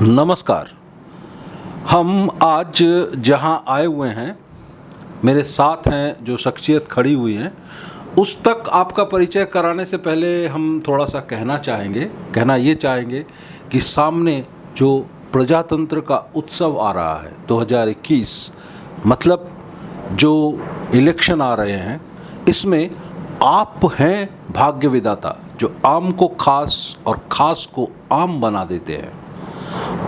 नमस्कार। हम आज जहां आए हुए हैं, मेरे साथ हैं जो शख्सियत खड़ी हुई हैं, उस तक आपका परिचय कराने से पहले हम थोड़ा सा कहना ये चाहेंगे कि सामने जो प्रजातंत्र का उत्सव आ रहा है 2021, मतलब जो इलेक्शन आ रहे हैं, इसमें आप हैं भाग्य विधाता जो आम को खास और खास को आम बना देते हैं।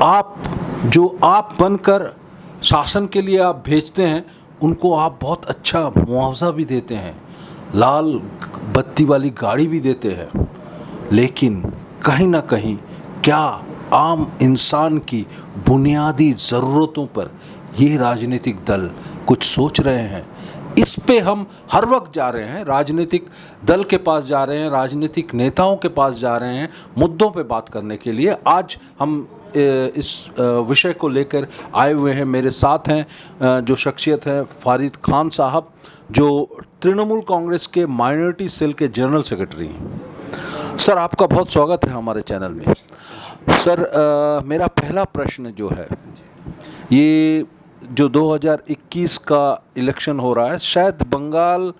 आप बनकर शासन के लिए आप भेजते हैं, उनको आप बहुत अच्छा मुआवजा भी देते हैं, लाल बत्ती वाली गाड़ी भी देते हैं, लेकिन कहीं ना कहीं क्या आम इंसान की बुनियादी ज़रूरतों पर ये राजनीतिक दल कुछ सोच रहे हैं? इस पे हम हर वक्त जा रहे हैं, राजनीतिक दल के पास जा रहे हैं, राजनीतिक नेताओं के पास जा रहे हैं मुद्दों पे बात करने के लिए। आज हम इस विषय को लेकर आए हुए हैं। मेरे साथ हैं जो शख्सियत है फारिद खान साहब, जो तृणमूल कांग्रेस के माइनॉरिटी सेल के जनरल सेक्रेटरी हैं। सर, आपका बहुत स्वागत है हमारे चैनल में। सर, मेरा पहला प्रश्न जो है, ये जो 2021 का इलेक्शन हो रहा है, शायद बंगाल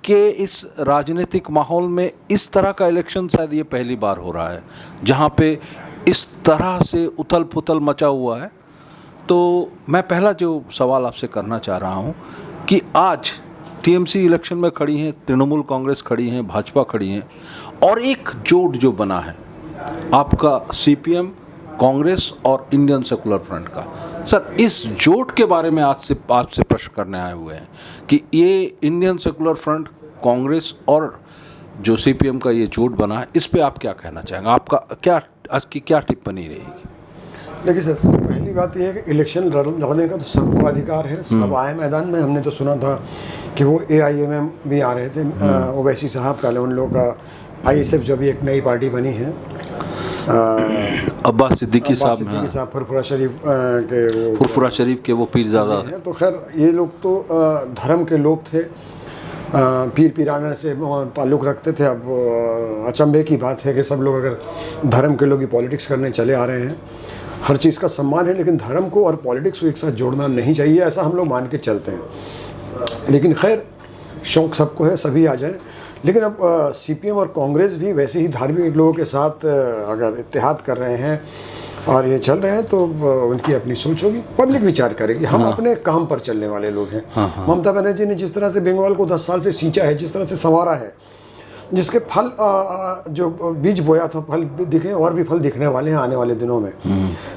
के इस राजनीतिक माहौल में इस तरह का इलेक्शन शायद ये पहली बार हो रहा है जहाँ पे इस तरह से उथल पुथल मचा हुआ है। तो मैं पहला जो सवाल आपसे करना चाह रहा हूँ कि आज टीएमसी इलेक्शन में खड़ी हैं, तृणमूल कांग्रेस खड़ी हैं, भाजपा खड़ी हैं, और एक जोड़ जो बना है आपका सीपीएम, कांग्रेस और इंडियन सेकुलर फ्रंट का। सर, इस जोड़ के बारे में आज से आपसे प्रश्न करने आए हुए हैं कि ये इंडियन सेकुलर फ्रंट, कांग्रेस और जो सीपीएम का ये जोड़ बना है, इस पे आप क्या कहना चाहेंगे? आपका क्या आज की क्या टिप्पणी रहेगी? देखिए सर, पहली बात यह है कि इलेक्शन लड़ने का तो सबको अधिकार है, सब आए मैदान में। हमने तो सुना था कि वो AIMM भी आ रहे थे, ओवैसी साहब, पहले उन लोगों का ISF जो भी एक नई पार्टी बनी है, अब्बास सिद्दीकी साहब, फुरफुरा शरीफ के वो पीरजादा हैं। तो खैर ये लोग तो धर्म के लोग थे, पीर पीराना से ताल्लुक़ रखते थे। अब अचंभे की बात है कि सब लोग अगर धर्म के लोग ही पॉलिटिक्स करने चले आ रहे हैं। हर चीज़ का सम्मान है, लेकिन धर्म को और पॉलिटिक्स को एक साथ जोड़ना नहीं चाहिए, ऐसा हम लोग मान के चलते हैं। लेकिन खैर, शौक़ सबको है, सभी आ जाएं। लेकिन अब सीपीएम और कांग्रेस भी वैसे ही धार्मिक लोगों के साथ अगर इत्तेहाद कर रहे हैं और ये चल रहे हैं, तो उनकी अपनी सोच होगी, पब्लिक विचार करेगी। हम अपने काम पर चलने वाले लोग हैं। ममता बनर्जी ने जिस तरह से बंगाल को 10 साल से सींचा है, जिस तरह से संवारा है, जिसके फल जो बीज बोया था, फल दिखे और भी फल दिखने वाले हैं आने वाले दिनों में।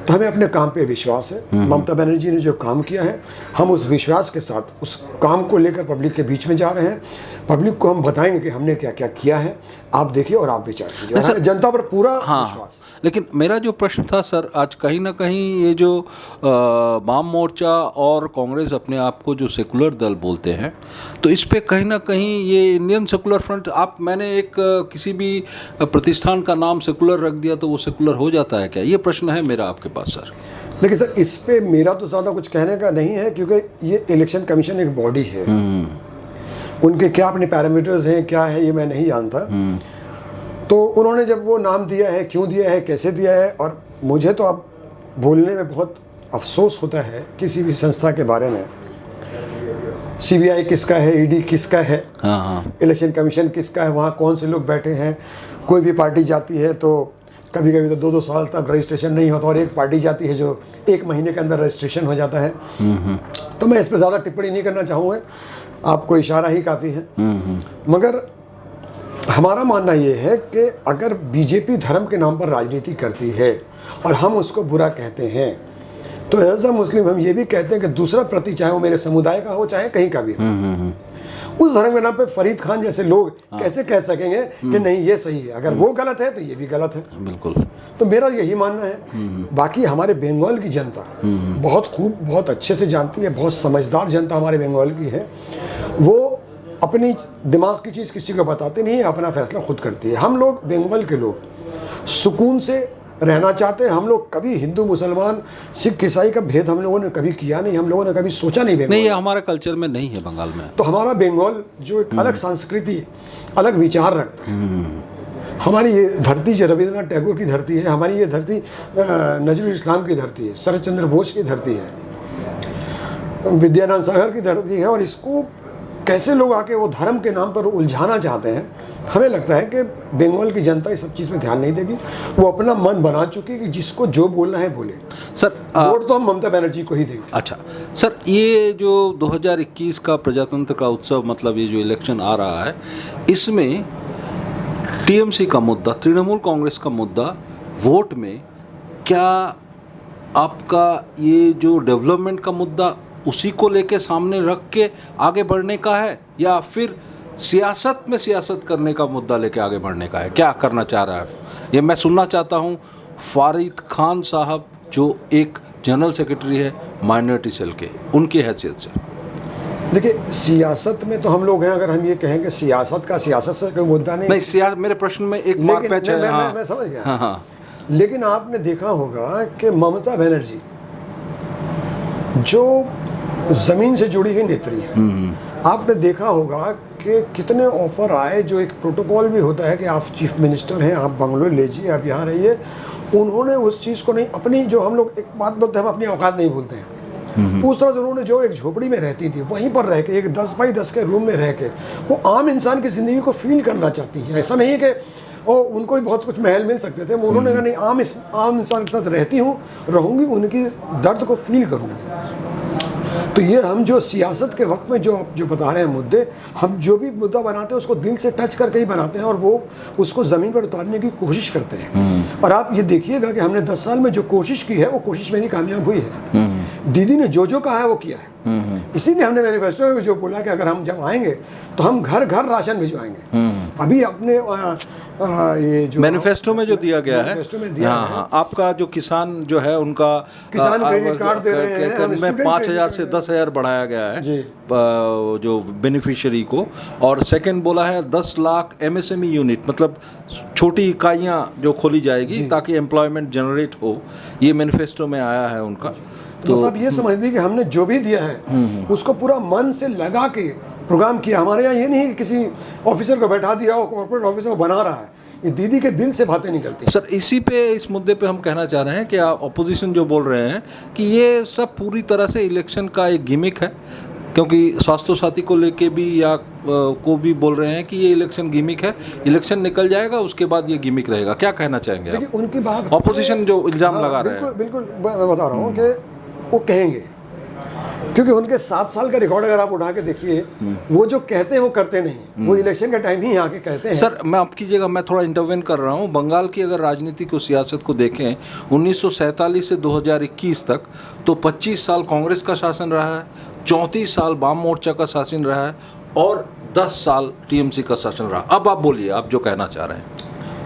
तो हमें अपने काम पे विश्वास है। ममता बनर्जी ने जो काम किया है, हम उस विश्वास के साथ उस काम को लेकर पब्लिक के बीच में जा रहे हैं। पब्लिक को हम बताएंगे कि हमने क्या क्या किया है, आप देखिए और आप विचार कीजिए। जनता पर पूरा विश्वास। लेकिन मेरा जो प्रश्न था सर, आज कहीं ना कहीं ये जो वाम मोर्चा और कांग्रेस अपने आप को जो सेकुलर दल बोलते हैं, तो इस पे कहीं ना कहीं ये इंडियन सेकुलर फ्रंट, मैंने एक किसी भी प्रतिष्ठान का नाम सेकुलर रख दिया तो वो सेकुलर हो जाता है क्या? ये प्रश्न है मेरा आपके पास सर। देखिए सर, इस पे मेरा तो ज़्यादा कुछ कहने का नहीं है, क्योंकि ये इलेक्शन कमीशन एक बॉडी है। उनके क्या अपने पैरामीटर्स हैं, क्या है, ये मैं नहीं जानता। तो उन्होंने जब वो नाम दिया है, क्यों दिया है, कैसे दिया है, और मुझे तो अब बोलने में बहुत अफसोस होता है किसी भी संस्था के बारे में। CBI किसका है, ED किसका है, इलेक्शन कमीशन किसका है, वहाँ कौन से लोग बैठे हैं। कोई भी पार्टी जाती है तो कभी कभी तो 2-2 साल तक रजिस्ट्रेशन नहीं होता, और एक पार्टी जाती है जो 1 महीने के अंदर रजिस्ट्रेशन हो जाता है। तो मैं इस पर ज़्यादा टिप्पणी नहीं करना चाहूँगा, आपको इशारा ही काफ़ी है। मगर हमारा मानना ये है कि अगर बीजेपी धर्म के नाम पर राजनीति करती है और हम उसको बुरा कहते हैं, तो एज अ मुस्लिम हम ये भी कहते हैं कि दूसरा प्रति, चाहे वो मेरे समुदाय का हो चाहे कहीं का भी हो, उस धर्म के नाम पे फरीद खान जैसे लोग कैसे कह सकेंगे कि नहीं ये सही है? अगर वो गलत है तो ये भी गलत है। बिल्कुल। तो मेरा यही मानना है। बाकी हमारे बंगाल की जनता बहुत खूब, बहुत अच्छे से जानती है, बहुत समझदार जनता हमारे बंगाल की है। वो अपनी दिमाग की चीज़ किसी को बताते नहीं है, अपना फैसला खुद करती है। हम लोग बंगाल के लोग सुकून से रहना चाहते हैं। हम लोग कभी हिंदू मुसलमान सिख ईसाई का भेद हम लोगों ने कभी किया नहीं, हम लोगों ने कभी सोचा नहीं। नहीं, ये हमारे कल्चर में नहीं है बंगाल में। तो हमारा बंगाल जो एक अलग संस्कृति, अलग विचार रखता है, हमारी ये धरती जो रविंद्रनाथ टैगोर की धरती है, हमारी ये धरती नजरुल इस्लाम की धरती है, शरद चंद्र बोस की धरती है, विद्यानंद सागर की धरती है, और इसको कैसे लोग आके वो धर्म के नाम पर उलझाना चाहते हैं। हमें लगता है कि बंगाल की जनता इस सब चीज़ में ध्यान नहीं देगी। वो अपना मन बना चुकी है कि जिसको जो बोलना है बोले। सर वोट तो हम ममता बनर्जी को ही देंगे। अच्छा सर, ये जो 2021 का प्रजातंत्र का उत्सव, मतलब ये जो इलेक्शन आ रहा है, इसमें टीएमसी का मुद्दा, तृणमूल कांग्रेस का मुद्दा वोट में, क्या आपका ये जो डेवलपमेंट का मुद्दा उसी को लेके सामने रख के आगे बढ़ने का है, या फिर सियासत में सियासत करने का मुद्दा लेके आगे बढ़ने का है? क्या करना चाह रहा है ये मैं सुनना चाहता हूँ फारिद खान साहब, जो एक जनरल सेक्रेटरी है माइनॉरिटी सेल के, उनकी हैसियत से। देखिए, सियासत में तो हम लोग हैं। अगर हम ये कहें कि सियासत का सियासत से कोई मुद्दा नहीं, मेरे प्रश्न में एक मार पैच है। मैं समझ गया। हाँ हाँ। लेकिन आपने देखा होगा कि ममता बनर्जी जो जमीन से जुड़ी हुई नेत्री है, आपने देखा होगा कि कितने ऑफर आए, जो एक प्रोटोकॉल भी होता है कि आप चीफ मिनिस्टर हैं, आप बंगलो लीजिए, आप यहाँ रहिए। उन्होंने उस चीज़ को नहीं, अपनी जो हम लोग एक बात बोलते हैं, हम अपनी औकात नहीं भूलते हैं, उस तरह से उन्होंने जो एक झोपड़ी में रहती थी, वहीं पर रह के, एक 10 बाई 10 के रूम में रह के, वो आम इंसान की ज़िंदगी को फील करना चाहती है। ऐसा नहीं है कि और उनको भी बहुत कुछ महल मिल सकते थे, उन्होंने कहा नहीं, आम इंसान के साथ रहती हूँ, रहूँगी, उनकी दर्द को फील करूँगी। तो ये हम जो सियासत के वक्त में जो बता रहे हैं मुद्दे, हम जो भी मुद्दा बनाते हैं उसको दिल से टच करके ही बनाते हैं, और वो उसको ज़मीन पर उतारने की कोशिश करते हैं। और आप ये देखिएगा कि हमने 10 साल में जो कोशिश की है, वो कोशिश मेरी कामयाब हुई है। दीदी ने जो कहा है वो किया है। इसीलिए हमने मैनिफेस्टो में जो बोला कि अगर हम जब आएंगे तो हम घर घर राशन भिजवाएंगे। अभी अपने ये जो मैनिफेस्टो में जो दिया गया है, मैनिफेस्टो में दिया है, हाँ, आपका जो किसान जो है उनका किसान क्रेडिट कार्ड दे रहे हैं, में 5,000 से 10,000 बढ़ाया गया है जो बेनिफिशियरी को। और सेकंड बोला है 10 लाख एमएसएमई यूनिट, मतलब छोटी इकाइयाँ जो खोली जाएगी ताकि एम्प्लॉयमेंट जनरेट हो। ये मैनिफेस्टो में आया है उनका। तो सब ये समझ ली कि हमने जो भी दिया है उसको पूरा मन से लगा के प्रोग्राम किया। हमारे यहाँ ये नहीं कि किसी ऑफिसर को बैठा दिया हो, कॉर्पोरेट ऑफिसर को बना रहा है। ये दीदी के दिल से बातें निकलती हैं। सर, इस मुद्दे पे हम कहना चाह रहे हैं कि ऑपोजिशन जो बोल रहे हैं कि ये सब पूरी तरह से इलेक्शन का एक गिमिक है, क्योंकि स्वास्थ्य साथी को लेके भी या को भी बोल रहे हैं कि ये इलेक्शन गिमिक है, इलेक्शन निकल जाएगा उसके बाद ये गिमिक रहेगा। क्या कहना चाहेंगे आप? देखिए, उनकी बात ऑपोजिशन जो इल्ज़ाम लगा रहे हैं, बिल्कुल मैं बता रहा हूँ कि वो कहेंगे, क्योंकि उनके 7 साल का रिकॉर्ड अगर आप उठा के देखिए, वो जो कहते हैं वो करते नहीं। वो इलेक्शन के टाइम ही आके कहते हैं। सर, मैं आपकी जगह मैं थोड़ा इंटरवेन कर रहा हूँ। बंगाल की अगर राजनीति को, सियासत को देखें 1947 से 2021 तक, तो 25 साल कांग्रेस का शासन रहा है, 34 साल वाम मोर्चा का शासन रहा है, और 10 साल टीएमसी का शासन रहा। अब आप बोलिए, आप जो कहना चाह रहे हैं।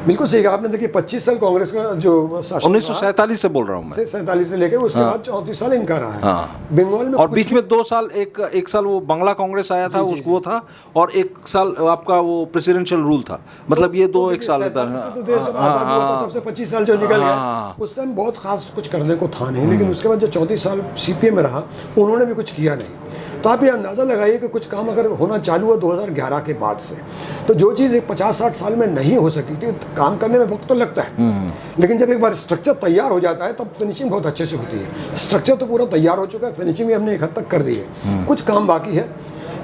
बिल्कुल सही कहा आपने। देखिए, 25 साल कांग्रेस का जो शासन 1947 से बोल रहा हूँ मैं, 47 से लेकर उसके बाद 34 साल इनका रहा है बंगाल में। और बीच में 2 साल, एक साल वो बांग्ला कांग्रेस आया था, उसको वो था, और 1 साल आपका वो प्रेसिडेंशियल रूल था। मतलब ये 1 साल था। तब से 25 साल जो निकल गया, उस टाइम बहुत खास कुछ करने को था नहीं। लेकिन उसके बाद जो 34 साल सीपीएम में रहा, उन्होंने भी कुछ किया नहीं। तो आप ये अंदाज़ा लगाइए कि कुछ काम अगर होना चालू हुआ 2011 के बाद से, तो जो चीज़ 50-60 साल में नहीं हो सकी थी, काम करने में वक्त तो लगता है, लेकिन जब एक बार स्ट्रक्चर तैयार हो जाता है तब फिनिशिंग बहुत अच्छे से होती है। स्ट्रक्चर तो पूरा तैयार हो चुका है, फिनिशिंग भी हमने एक हद तक कर दी है। कुछ काम बाकी है।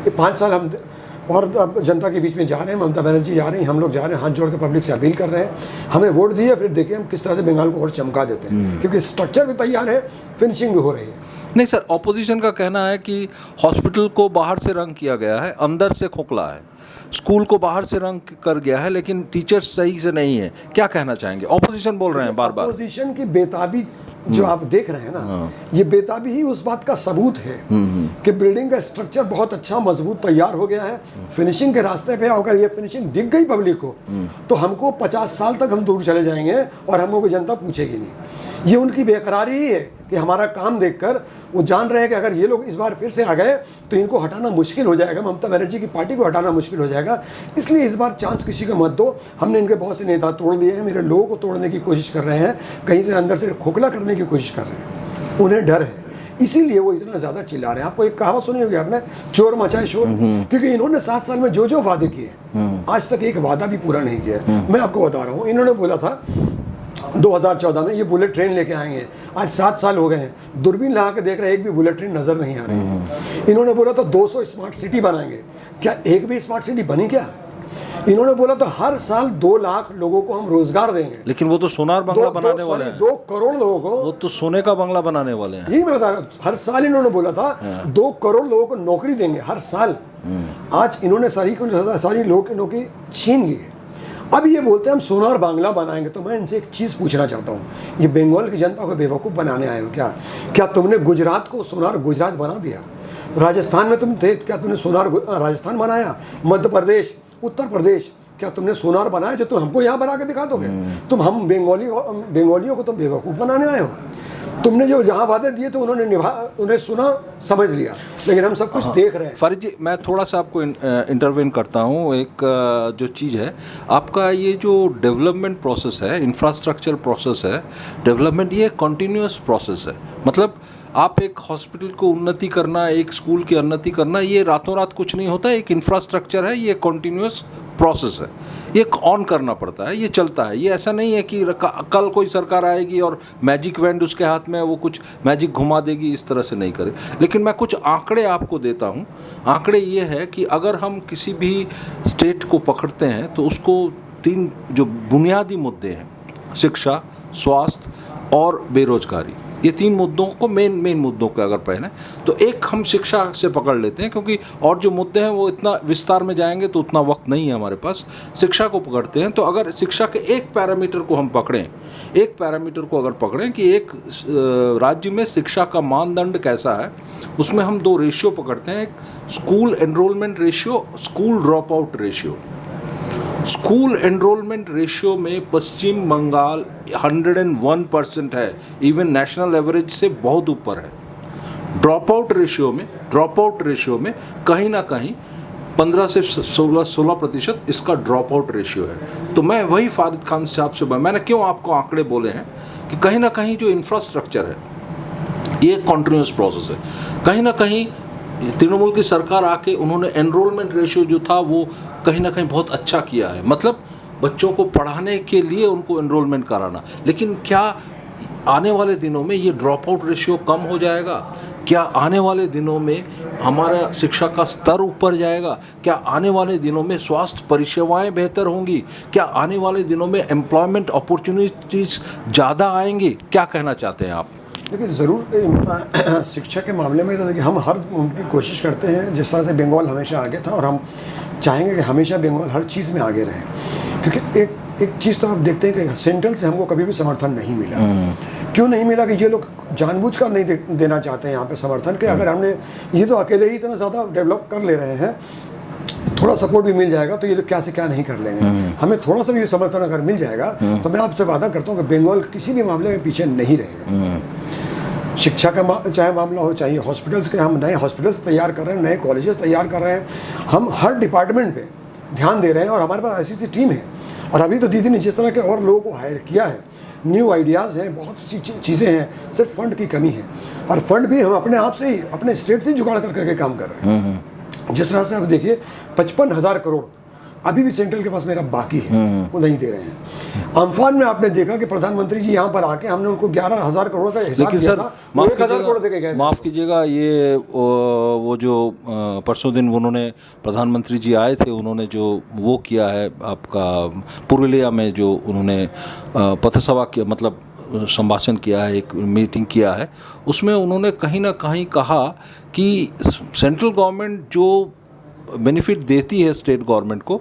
ये 5 साल हम और अब जनता के बीच में जा रहे हैं। ममता बनर्जी जा रही हैं, हम लोग जा रहे हैं, हाथ जोड़ के पब्लिक से अपील कर रहे हैं, हमें वोट दिए, फिर देखिए हम किस तरह से बंगाल को और चमका देते हैं। क्योंकि स्ट्रक्चर भी तैयार है, फिनिशिंग भी हो रही है। नहीं सर, ऑपोजिशन का कहना है कि हॉस्पिटल को बाहर से रंग किया गया है, अंदर से खोखला है। स्कूल को बाहर से रंग कर गया है, लेकिन टीचर्स सही से नहीं है। क्या कहना चाहेंगे? ऑपोजिशन बोल रहे हैं बार बार। ऑपोजिशन की बेताबी जो आप देख रहे हैं ना, ये बेताबी ही उस बात का सबूत है कि बिल्डिंग का स्ट्रक्चर बहुत अच्छा मजबूत तैयार हो गया है, फिनिशिंग के रास्ते पे। अगर ये फिनिशिंग दिख गई पब्लिक को, तो हमको 50 साल तक हम दूर चले जाएंगे और हमको कोई जनता पूछेगी नहीं। ये उनकी बेकरारी ही है कि हमारा काम देखकर वो जान रहे हैं कि अगर ये लोग इस बार फिर से आ गए तो इनको हटाना मुश्किल हो जाएगा, ममता बनर्जी की पार्टी को हटाना मुश्किल हो जाएगा। इसलिए इस बार चांस किसी को मत दो। हमने इनके बहुत से नेता तोड़ दिए हैं, मेरे लोगों को तोड़ने की कोशिश कर रहे हैं, कहीं से अंदर से खोखला करने की कोशिश कर रहे हैं। उन्हें डर है, इसीलिए वो इतना ज़्यादा चिल्ला रहे हैं। आपको एक कहावत सुनी होगी आपने, चोर मचाए शोर, क्योंकि इन्होंने 7 साल में जो जो वादे किए आज तक एक वादा भी पूरा नहीं किया। मैं आपको बता रहा हूँ, इन्होंने बोला था 2014 में ये बुलेट ट्रेन लेके आएंगे, आज 7 साल हो गए हैं, दूरबीन लगा के देख रहे हैं, एक भी बुलेट ट्रेन नजर नहीं आ रही है। इन्होंने बोला था 200 स्मार्ट सिटी बनाएंगे, क्या एक भी स्मार्ट सिटी बनी क्या? इन्होंने बोला तो हर साल 2 लाख लोगों को हम रोजगार देंगे, लेकिन वो तो सोनार बंगला बनाने वाले हैं। 2 करोड़ लोगों को, वो तो सोने का बंगला बनाने वाले हैं। यही मैं बता रहा हूँ, हर साल इन्होंने बोला था 2 करोड़ लोगों को नौकरी देंगे हर साल। आज इन्होंने सारी लोगों की नौकरी छीन ली है। अब ये बोलते हैं हम सोनार बांग्ला बनाएंगे। तो मैं इनसे एक चीज़ पूछना चाहता हूँ, ये बंगाल की जनता को बेवकूफ़ बनाने आए हो क्या तुमने गुजरात को सोनार गुजरात बना दिया? राजस्थान में तुम थे, क्या तुमने सोनार राजस्थान बनाया? मध्य प्रदेश, उत्तर प्रदेश, क्या तुमने सोनार बनाया जो तुम हमको यहाँ बना के दिखा दोगे? तुम हम बंगालियों को तुम बेवकूफ़ बनाने आए हो। तुमने जो जहाँ वादे दिए तो उन्हें सुना, समझ लिया, लेकिन हम सब कुछ देख रहे हैं। फारिद जी, मैं थोड़ा सा आपको इंटरवेन करता हूँ। एक जो चीज़ है, आपका ये जो डेवलपमेंट प्रोसेस है, इंफ्रास्ट्रक्चर प्रोसेस है, डेवलपमेंट, ये कंटिन्यूअस प्रोसेस है। मतलब आप एक हॉस्पिटल को उन्नति करना, एक स्कूल की उन्नति करना, ये रातों रात कुछ नहीं होता। एक इंफ्रास्ट्रक्चर है, ये कंटिन्यूअस प्रोसेस है, ये ऑन करना पड़ता है, ये चलता है। ये ऐसा नहीं है कि कल कोई सरकार आएगी और मैजिक वैंड उसके हाथ में, वो कुछ मैजिक घुमा देगी, इस तरह से नहीं करे। लेकिन मैं कुछ आंकड़े आपको देता हूँ। आंकड़े ये है कि अगर हम किसी भी स्टेट को पकड़ते हैं तो उसको 3 जो बुनियादी मुद्दे हैं, शिक्षा, स्वास्थ्य और बेरोजगारी, ये 3 मुद्दों को मेन मुद्दों के अगर पहने तो एक हम शिक्षा से पकड़ लेते हैं, क्योंकि और जो मुद्दे हैं वो इतना विस्तार में जाएंगे तो उतना वक्त नहीं है हमारे पास। शिक्षा को पकड़ते हैं तो अगर शिक्षा के एक पैरामीटर को हम पकड़ें, एक पैरामीटर को अगर पकड़ें कि एक राज्य में शिक्षा का मानदंड कैसा है, उसमें हम 2 रेशियो पकड़ते हैं। एक school enrolment ratio, school drop out ratio. School enrolment ratio में पश्चिम बंगाल 101% है, इवन नेशनल एवरेज से बहुत ऊपर है। ड्रॉप आउट रेशियो में कहीं ना कहीं 15 से 16% इसका ड्रॉप आउट रेशियो है। तो मैं वही फारिद खान साहब से, मैंने क्यों आपको आंकड़े बोले हैं कि कहीं ना कहीं जो इंफ्रास्ट्रक्चर है ये कंटिन्यूअस प्रोसेस है। कहीं ना कहीं तृणमूल की सरकार आके उन्होंने एनरोलमेंट रेशियो जो था वो कहीं ना कहीं बहुत अच्छा किया है, मतलब बच्चों को पढ़ाने के लिए उनको एनरोलमेंट कराना। लेकिन क्या आने वाले दिनों में ये ड्रॉप आउट रेशियो कम हो जाएगा? क्या आने वाले दिनों में हमारा शिक्षा का स्तर ऊपर जाएगा? क्या आने वाले दिनों में स्वास्थ्य परिसेवाएं बेहतर होंगी? क्या आने वाले दिनों में एम्प्लॉयमेंट अपॉर्चुनिटीज़ ज़्यादा आएंगी? क्या कहना चाहते हैं आप? देखिए, ज़रूर शिक्षा के मामले में तो देखिए हम हर उनकी कोशिश करते हैं, जिस तरह से बंगाल हमेशा आगे था, और हम चाहेंगे कि हमेशा बंगाल हर चीज़ में आगे रहे। क्योंकि एक चीज़ तो आप देखते हैं कि सेंट्रल से हमको कभी भी समर्थन नहीं मिला। क्यों नहीं मिला? कि ये लोग जानबूझकर नहीं देना चाहते हैं यहाँ पे समर्थन के। अगर हमने ये तो अकेले ही इतना ज़्यादा डेवलप कर ले रहे हैं, थोड़ा सपोर्ट भी मिल जाएगा तो ये लोग क्या से क्या नहीं कर लेंगे। हमें थोड़ा सा भी समर्थन अगर मिल जाएगा तो मैं आपसे वादा करता हूँ कि बंगाल किसी भी मामले में पीछे नहीं रहेगा। शिक्षा का चाहे मामला हो, चाहे हॉस्पिटल्स के, हम नए हॉस्पिटल्स तैयार कर रहे हैं, नए कॉलेजेस तैयार कर रहे हैं, हम हर डिपार्टमेंट पे ध्यान दे रहे हैं। और हमारे पास ऐसी टीम है, और अभी तो दीदी ने जिस तरह के और लोगों को हायर किया है, न्यू आइडियाज़ हैं, बहुत सी चीज़ें हैं, सिर्फ फंड की कमी है। और फंड भी हम अपने आप से ही, अपने स्टेट से ही जुगाड़ करके काम कर रहे हैं। जिस तरह से आप देखिए 55,000 करोड़ अभी भी सेंट्रल के पास मेरा बाकी है, वो नहीं दे रहे हैं। अम्फान में आपने देखा कि प्रधानमंत्री जी यहाँ पर आके हमने उनको 11,000 करोड़ का हिसाब दिया था, 1,000 करोड़ देके गए। माफ़ कीजिएगा, ये वो जो परसों दिन उन्होंने प्रधानमंत्री जी आए थे, उन्होंने जो वो किया है आपका पुरुलिया में, जो उन्होंने पथसभा किया, मतलब संभाषण किया है, एक मीटिंग किया है, उसमें उन्होंने कहीं ना कहीं कहा कि सेंट्रल गवर्नमेंट जो बेनिफिट देती है स्टेट गवर्नमेंट को,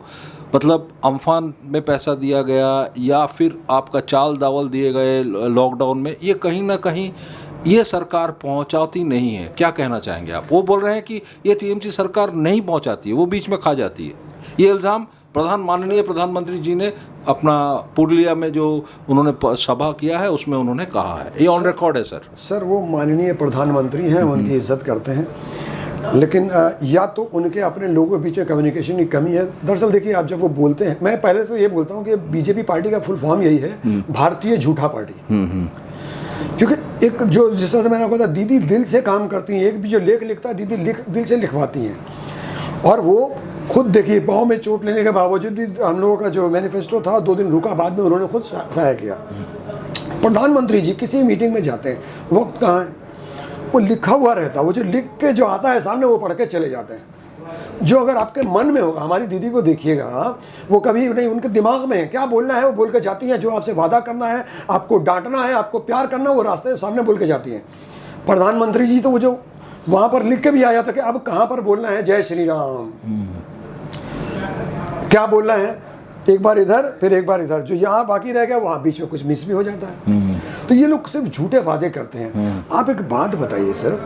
मतलब अम्फान में पैसा दिया गया या फिर आपका चाल दावल दिए गए लॉकडाउन में, ये कहीं ना कहीं ये सरकार पहुंचाती नहीं है। क्या कहना चाहेंगे आप? वो बोल रहे हैं कि ये टीएमसी सरकार नहीं पहुंचाती है, वो बीच में खा जाती है। ये इल्ज़ाम माननीय प्रधानमंत्री जी ने अपना पुरुलिया में जो उन्होंने सभा किया है उसमें उन्होंने कहा है, ये ऑन रिकॉर्ड है। सर वो माननीय प्रधानमंत्री हैं, उनकी इज्जत करते हैं, लेकिन या तो उनके अपने लोगों के बीच में कम्युनिकेशन की कमी है। दरअसल देखिए, आप जब वो बोलते हैं, मैं पहले से ये बोलता हूँ कि बीजेपी पार्टी का फुल फॉर्म यही है, भारतीय झूठा पार्टी। क्योंकि एक जो जिस तरह से मैंने आपको बताया, दीदी दिल से काम करती हैं। एक भी जो लेख लिखता है दीदी दिल से लिखवाती हैं। और वो खुद देखिए, पाँव में चोट लेने के बावजूद भी हम लोगों का जो मैनिफेस्टो था 2 दिन रुका, बाद में उन्होंने खुद सहायता किया। प्रधानमंत्री जी किसी मीटिंग में जाते हैं, वक्त कहाँ है, वो लिखा हुआ रहता है, वो जो लिख के जो आता है सामने वो पढ़ के चले जाते हैं। जो अगर आपके मन में होगा, हमारी दीदी को देखिएगा, वो कभी नहीं, उनके दिमाग में क्या बोलना है वो बोल के जाती हैं। जो आपसे वादा करना है, आपको डांटना है, आपको प्यार करना है, वो रास्ते सामने बोल के जाती हैं। प्रधानमंत्री जी तो वो जो वहाँ पर लिख के भी आया था कि अब कहाँ पर बोलना है जय श्री राम, क्या बोलना है, एक बार इधर फिर एक बार इधर, जो यहाँ बाकी रह गया वहाँ बीच में कुछ मिस भी हो जाता है। तो ये लोग सिर्फ झूठे वादे करते हैं। आप एक बात बताइए सर,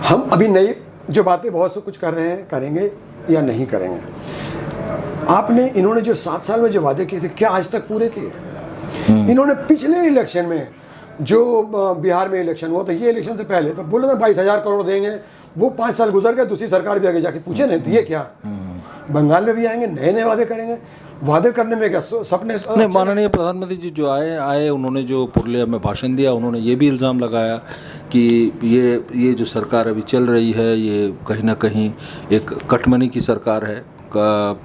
हम अभी नई जो बातें बहुत से कुछ कर रहे हैं, करेंगे या नहीं करेंगे, आपने इन्होंने जो 7 साल में जो वादे किए थे क्या आज तक पूरे किए? इन्होंने पिछले इलेक्शन में जो बिहार में इलेक्शन हुआ, तो ये इलेक्शन से पहले तो बोले ना 22,000 करोड़ देंगे, वो 5 साल गुजर गए, दूसरी सरकार भी आगे जाके पूछे नहीं दिए क्या? बंगाल में भी आएंगे, नए नए वादे करेंगे। वादे करने में क्या सपने नहीं, माननीय प्रधानमंत्री जी जो आए उन्होंने जो पुरुलिया में भाषण दिया, उन्होंने ये भी इल्ज़ाम लगाया कि ये जो सरकार अभी चल रही है ये कहीं ना कहीं एक कटमनी की सरकार है,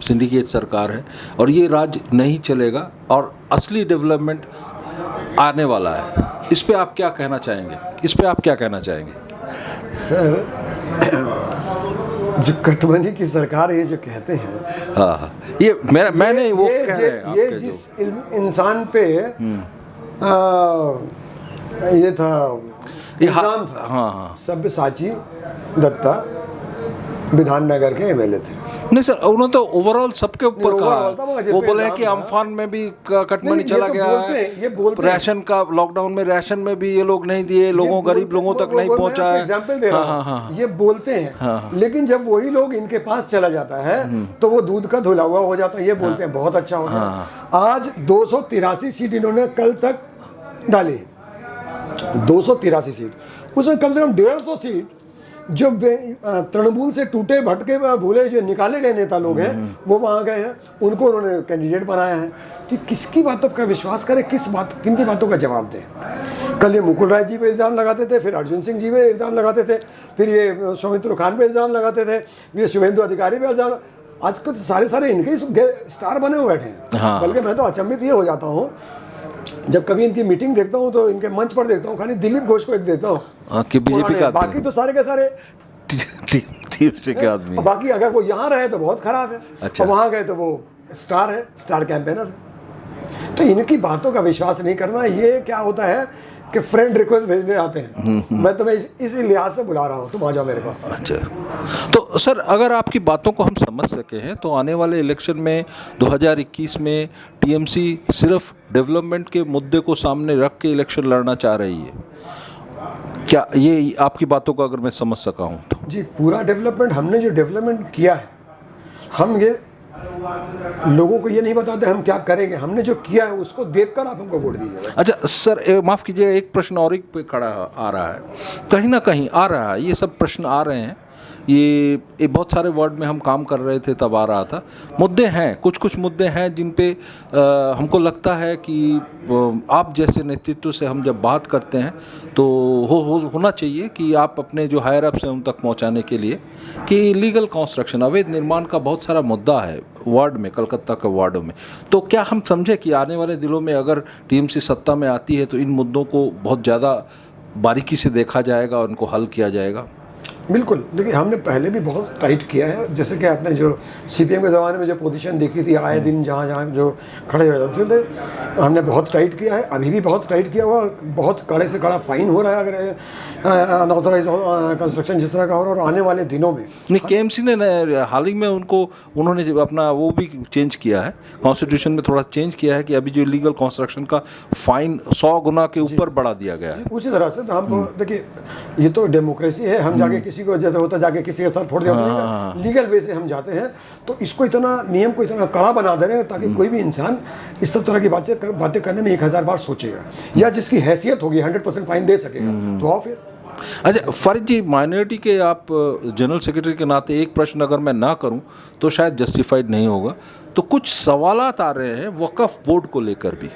सिंडिकेट सरकार है, और ये राज्य नहीं चलेगा और असली डेवलपमेंट आने वाला है। इस पे आप क्या कहना चाहेंगे? सर, जो कटमनी की सरकार ये जो कहते हैं, हाँ, ये मैंने वो कह रहे हैं ये जिस इंसान पे ये था इल्जाम था, हाँ, सब्यसाची दत्ता विधाननगर के एमएलए थे। नहीं सर, उन्होंने तो ओवरऑल सबके ऊपर overall था, कहा। जैसे वो बोले इल्जाम कि था। अम्फान में भी कटमनी चला तो गया है, ये बोलते हैं। राशन का लॉकडाउन में राशन में भी ये लोग नहीं दिए, गरीब लोगों तक नहीं पहुंचा है। एग्जाम्पल दे रहा हूं, ये बोलते हैं। लेकिन जब वही लोग इनके पास चला जाता है तो वो दूध का धुला हुआ हो जाता है। ये बोलते हैं बहुत अच्छा हो गया। आज 283 सीट इन्होंने कल तक डाली, 283 सीट, उसमें कम से कम 150 सीट जो तृणमूल से टूटे भटके भूले जो निकाले गए नेता लोग हैं वो वहाँ गए हैं, उनको उन्होंने कैंडिडेट बनाया है। तो किसकी बातों का विश्वास करें, किनकी बातों का जवाब दें? कल ये मुकुल राय जी पे इल्ज़ाम लगाते थे, फिर अर्जुन सिंह जी पे इल्ज़ाम लगाते थे, फिर ये सौमित्र खान पे इल्ज़ाम लगाते थे, ये शुभेंदु अधिकारी पे इल्ज़ाम। आज तो सारे इनके स्टार बने हुए बैठे हैं। बल्कि मैं तो अचंभित ये हो जाता हूँ जब कभी इनकी मीटिंग देखता हूँ तो इनके मंच पर देखता हूँ खाली दिलीप घोष को एक देता हूँ कि बीजेपी का, बाकी तो सारे के सारे टीएमसी के आदमी। बाकी अगर वो यहाँ रहे तो बहुत खराब है, अच्छा। और वहाँ गए तो वो स्टार है, स्टार कैंपेनर। तो इनकी बातों का विश्वास नहीं करना। ये क्या होता है कि फ्रेंड रिक्वेस्ट भेजने आते हैं, मैं तुम्हें इस लिहाज से बुला रहा हूँ, तुम आ जाओ मेरे पास। अच्छा, तो सर अगर आपकी बातों को हम समझ सके हैं तो आने वाले इलेक्शन में 2021 में टीएमसी सिर्फ डेवलपमेंट के मुद्दे को सामने रख के इलेक्शन लड़ना चाह रही है, क्या ये आपकी बातों को अगर मैं समझ सका हूँ तो? जी, पूरा डेवलपमेंट, हमने जो डेवलपमेंट किया है, हम ये लोगों को ये नहीं बताते हम क्या करेंगे, हमने जो किया है उसको देखकर आप हमको वोट दीजिएगा। अच्छा सर, माफ़ कीजिए, एक प्रश्न और एक पे खड़ा आ रहा है, कहीं ना कहीं आ रहा है, ये सब प्रश्न आ रहे हैं, ये बहुत सारे वार्ड में हम काम कर रहे थे तब आ रहा था। मुद्दे हैं, कुछ मुद्दे हैं जिन पे हमको लगता है कि आप जैसे नेतृत्व से हम जब बात करते हैं तो होना चाहिए कि आप अपने जो हायर अप से उन तक पहुंचाने के लिए कि लीगल कंस्ट्रक्शन, अवैध निर्माण का बहुत सारा मुद्दा है वार्ड में, कलकत्ता के वार्डों में। तो क्या हम समझे कि आने वाले दिनों में अगर टीएमसी सत्ता में आती है तो इन मुद्दों को बहुत ज़्यादा बारीकी से देखा जाएगा और उनको हल किया जाएगा? बिल्कुल, देखिए हमने पहले भी बहुत टाइट किया है। जैसे कि आपने जो सीपीएम के ज़माने में जो पोजीशन देखी थी, आए दिन जहाँ जो खड़े हो जाते थे, हमने बहुत टाइट किया है, अभी भी बहुत टाइट किया हुआ, बहुत कड़े से कड़ा फाइन हो रहा है अगर अनऑथराइज कंस्ट्रक्शन जिस तरह का हो रहा है। और आने वाले दिनों में नहीं, केएमसी ने हाल ही में उन्होंने अपना वो भी चेंज किया है, कॉन्स्टिट्यूशन में थोड़ा चेंज किया है कि अभी जो इलीगल कंस्ट्रक्शन का फाइन 100 गुना के ऊपर बढ़ा दिया गया है। उसी तरह से तो हम देखिए, ये तो डेमोक्रेसी है, हम जाके किसी को जैसे होता जाके किसी के साथ फोड़ दिया, लीगल वे से हम जाते हैं। तो इसको इतना नियम को इतना कड़ा बना दे रहे हैं ताकि कोई भी इंसान इस सब तरह की बातें करने में 1000 बार सोचेगा, या जिसकी हैसियत होगी 100% फाइन दे सकेगा तो आओ फिर। अच्छा फरीद जी, माइनॉरिटी के आप जनरल सेक्रेटरी के नाते एक प्रश्न अगर मैं ना करूं तो शायद जस्टिफाइड नहीं होगा, तो कुछ सवालात आ रहे हैं वक्फ बोर्ड को लेकर भी।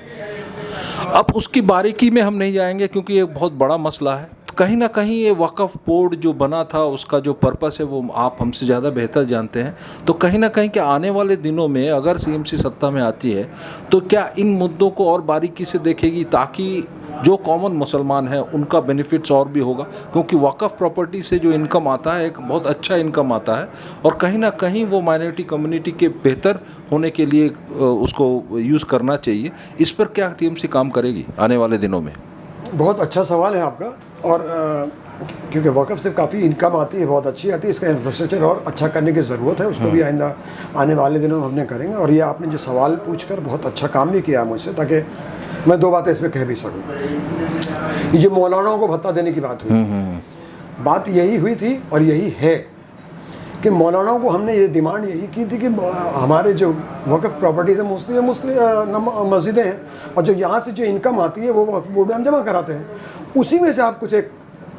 अब उसकी बारीकी में हम नहीं जाएंगे क्योंकि ये बहुत बड़ा मसला है। कहीं ना कहीं ये वक्फ बोर्ड जो बना था उसका जो पर्पस है वो आप हमसे ज़्यादा बेहतर जानते हैं। तो कहीं ना कहीं क्या आने वाले दिनों में अगर सीएमसी सत्ता में आती है तो क्या इन मुद्दों को और बारीकी से देखेगी ताकि जो कॉमन मुसलमान हैं उनका बेनिफिट्स और भी होगा, क्योंकि वक्फ प्रॉपर्टी से जो इनकम आता है एक बहुत अच्छा इनकम आता है और कहीं ना कहीं वो माइनॉरिटी कम्युनिटी के बेहतर होने के लिए उसको यूज़ करना चाहिए। इस पर क्या टीएमसी काम करेगी आने वाले दिनों में? बहुत अच्छा सवाल है आपका। और क्योंकि वक़्फ़ से काफ़ी इनकम आती है, बहुत अच्छी आती है, इसका इंफ्रास्ट्रक्चर और अच्छा करने की ज़रूरत है, उसको भी आइंदा आने वाले दिनों में हमने करेंगे। और ये आपने जो सवाल पूछकर बहुत अच्छा काम भी किया मुझसे, ताकि मैं 2 बातें इसमें कह भी सकूँ। ये जो मौलानाओं को भत्ता देने की बात हुई, बात यही हुई थी और यही है कि मौलानाओं को हमने ये डिमांड यही की थी कि हमारे जो वक़्फ़ प्रॉपर्टीज़ है मुस्लिम मस्जिदें हैं और जो यहाँ से जो इनकम आती है वो वक्फ बोर्ड में हम जमा कराते हैं, उसी में से आप कुछ एक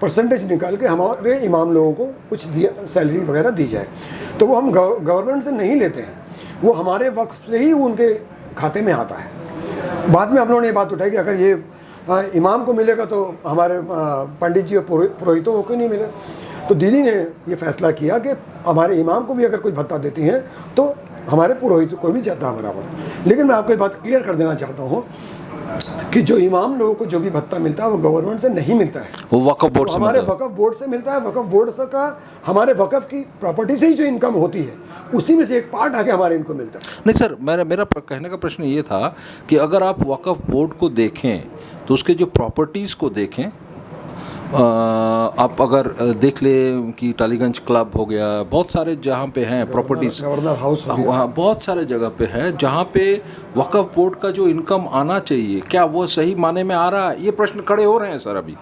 परसेंटेज निकाल के हमारे इमाम लोगों को कुछ सैलरी वगैरह दी जाए। तो वो हम गवर्नमेंट से नहीं लेते हैं, वो हमारे वक्फ से ही उनके खाते में आता है। बाद में हम लोगों ने ये बात उठाई कि अगर ये इमाम को मिलेगा तो हमारे पंडित जी और पुरोहितों को क्यों नहीं मिले। तो दीदी ने ये फैसला किया कि हमारे इमाम को भी अगर कोई भत्ता देती हैं तो हमारे पुरोहित को भी जाता है बराबर। लेकिन मैं आपको एक बात क्लियर कर देना चाहता हूँ कि जो इमाम लोगों को जो भी भत्ता मिलता है वो गवर्नमेंट से नहीं मिलता है, वो वक्फ बोर्ड से हमारे वक्फ बोर्ड से मिलता है। वक्फ बोर्ड से का हमारे वक्फ की प्रॉपर्टी से ही जो इनकम होती है उसी में से एक पार्ट आके हमारे इनको मिलता है। नहीं सर, मेरा कहने का प्रश्न ये था कि अगर आप वक्फ बोर्ड को देखें तो उसके जो प्रॉपर्टीज़ को देखें, आप अगर देख लें कि टालीगंज क्लब हो गया, बहुत सारे जहाँ पे हैं प्रॉपर्टीज़, गवर्नर हाउस हो गया, वहाँ बहुत सारे जगह पे है जहाँ पे वक्फ बोर्ड का जो इनकम आना चाहिए क्या वो सही माने में आ रहा है? ये प्रश्न खड़े हो रहे हैं सर अभी।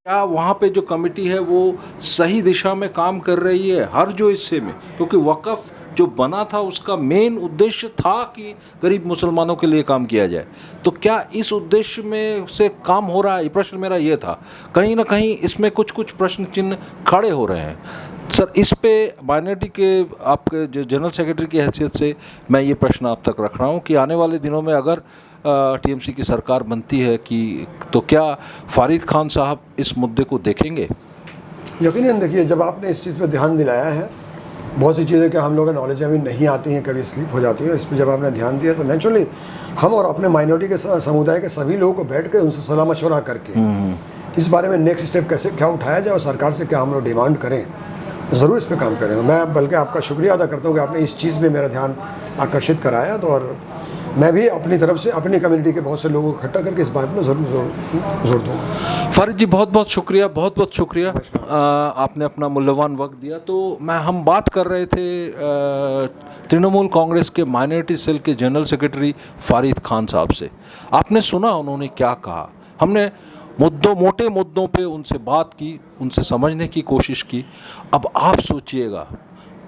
क्या वहाँ पे जो कमेटी है वो सही दिशा में काम कर रही है हर जो हिस्से में? क्योंकि वक्फ जो बना था उसका मेन उद्देश्य था कि गरीब मुसलमानों के लिए काम किया जाए, तो क्या इस उद्देश्य में से काम हो रहा है? ये प्रश्न मेरा ये था। कहीं ना कहीं इसमें कुछ प्रश्न चिन्ह खड़े हो रहे हैं सर। इस पे माइनॉरिटी के आपके जो जनरल सेक्रेटरी की हैसियत से मैं ये प्रश्न आप तक रख रहा हूँ कि आने वाले दिनों में अगर टीएमसी की सरकार बनती है कि तो क्या फारिद खान साहब इस मुद्दे को देखेंगे? यकीनन देखिए, जब आपने इस चीज़ पे ध्यान दिलाया है, बहुत सी चीज़ें कि हम लोगों को नॉलेज अभी नहीं आती हैं, कभी स्लिप हो जाती है, इस पर जब आपने ध्यान दिया तो नेचुरली हम और अपने माइनॉरिटी के समुदाय के सभी लोगों को बैठ के उनसे सलाह मशवरा करके इस बारे में नेक्स्ट स्टेप कैसे क्या उठाया जाए और सरकार से क्या हम लोग डिमांड करें, ज़रूर इस पर काम करेंगे। मैं बल्कि आपका शुक्रिया अदा करता हूँ कि आपने इस चीज़ में मेरा ध्यान आकर्षित कराया। तो और मैं भी अपनी तरफ से अपनी कम्युनिटी के बहुत से लोगों को इकट्ठा करके इस बात में ज़रूर जोर दूँगा। फारिद जी बहुत बहुत शुक्रिया, बहुत बहुत शुक्रिया, आपने अपना मूल्यवान वक्त दिया। तो हम बात कर रहे थे तृणमूल कांग्रेस के माइनॉरिटी सेल के जनरल सेक्रेटरी फारिद खान साहब से। आपने सुना उन्होंने क्या कहा। हमने मोटे मुद्दों पे उनसे बात की, उनसे समझने की कोशिश की। अब आप सोचिएगा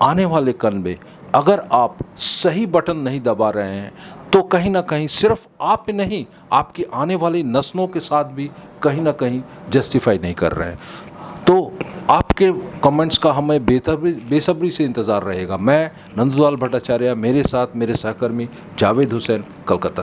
आने वाले कल में अगर आप सही बटन नहीं दबा रहे हैं तो कहीं ना कहीं सिर्फ आप ही नहीं, आपकी आने वाली नस्लों के साथ भी कहीं ना कहीं जस्टिफाई नहीं कर रहे हैं। तो आपके कमेंट्स का हमें बेसब्री से इंतज़ार रहेगा। मैं नंदुलाल भट्टाचार्य, मेरे साथ मेरे सहकर्मी जावेद हुसैन, कलकत्ता।